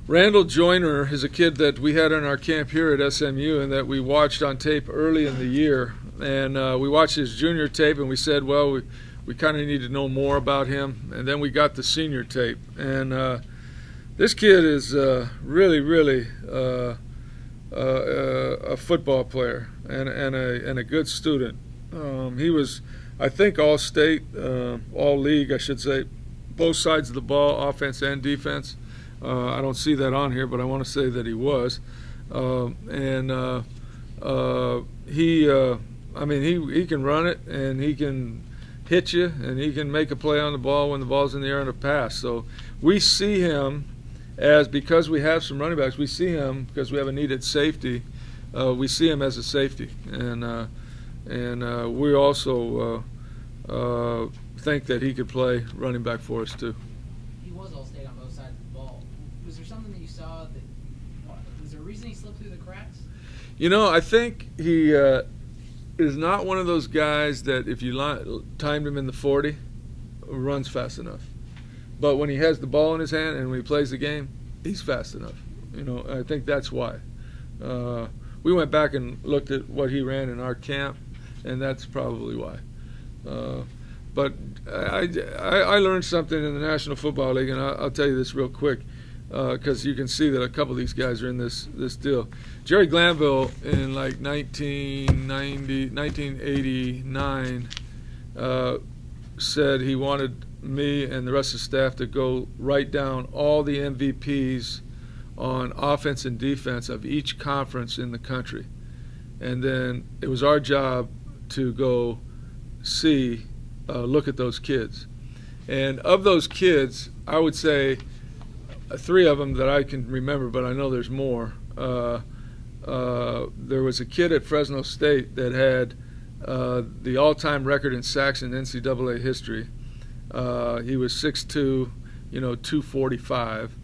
Randall Joyner is a kid that we had in our camp here at SMU and that we watched on tape early in the year. And we watched his junior tape and we said, well, we kind of need to know more about him. And then we got the senior tape. And this kid is really a football player and a good student. He was, I think, all state, all league, I should say, both sides of the ball, offense and defense. I don't see that on here, but I want to say that he was. I mean, he can run it, and he can hit you, and he can make a play on the ball when the ball's in the air on a pass. So we see him as, because we have some running backs, we see him, because we have a needed safety, we see him as a safety. And we also think that he could play running back for us, too. He was all-state on both sides of the ball. Was there something that you saw that, was there a reason he slipped through the cracks? You know, I think he is not one of those guys that if you timed him in the 40, runs fast enough. But when he has the ball in his hand and when he plays the game, he's fast enough. You know, I think that's why. We went back and looked at what he ran in our camp, and that's probably why. But I learned something in the National Football League, and I'll tell you this real quick, because you can see that a couple of these guys are in this deal. Jerry Glanville in like 1989 said he wanted me and the rest of the staff to go write down all the MVPs on offense and defense of each conference in the country. And then it was our job to go look at those kids. And of those kids, I would say 3 of them that I can remember, but I know there's more. There was a kid at Fresno State that had the all-time record in sacks in NCAA history. He was 6'2", 245,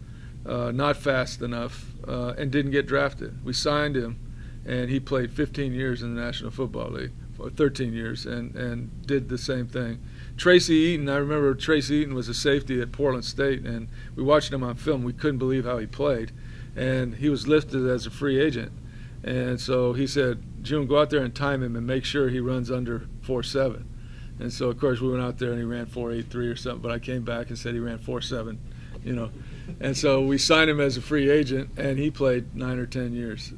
not fast enough, and didn't get drafted. We signed him, and he played 15 years in the National Football League, or 13 years, and did the same thing. Tracy Eaton, I remember Tracy Eaton was a safety at Portland State, and we watched him on film. We couldn't believe how he played, and he was listed as a free agent. And so he said, June, go out there and time him and make sure he runs under 4.7. And so, of course, we went out there and he ran 4.83 or something, but I came back and said he ran 4.7, And so we signed him as a free agent, and he played 9 or 10 years.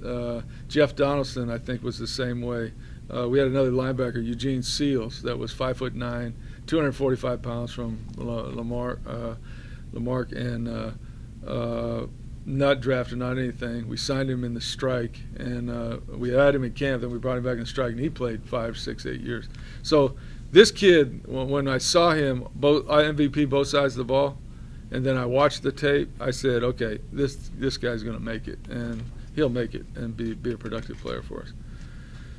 Jeff Donaldson, I think, was the same way. We had another linebacker, Eugene Seals, that was 5'9", 245 pounds from Lamarck, and not drafted, not anything. We signed him in the strike, and we had him in camp, then we brought him back in the strike, and he played 5, 6, 8 years. So this kid, when I saw him, MVP both sides of the ball, and then I watched the tape, I said, okay, this guy's going to make it, and he'll make it and be a productive player for us.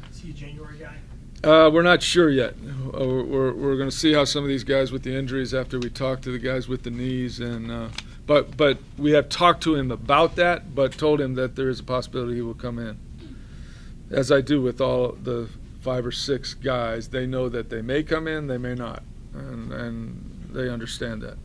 Is he a January guy? We're not sure yet. We're going to see how some of these guys with the injuries after we talk to the guys with the knees, and but we have talked to him about that, but told him that there is a possibility he will come in. As I do with all the 5 or 6 guys, they know that they may come in, they may not, and they understand that.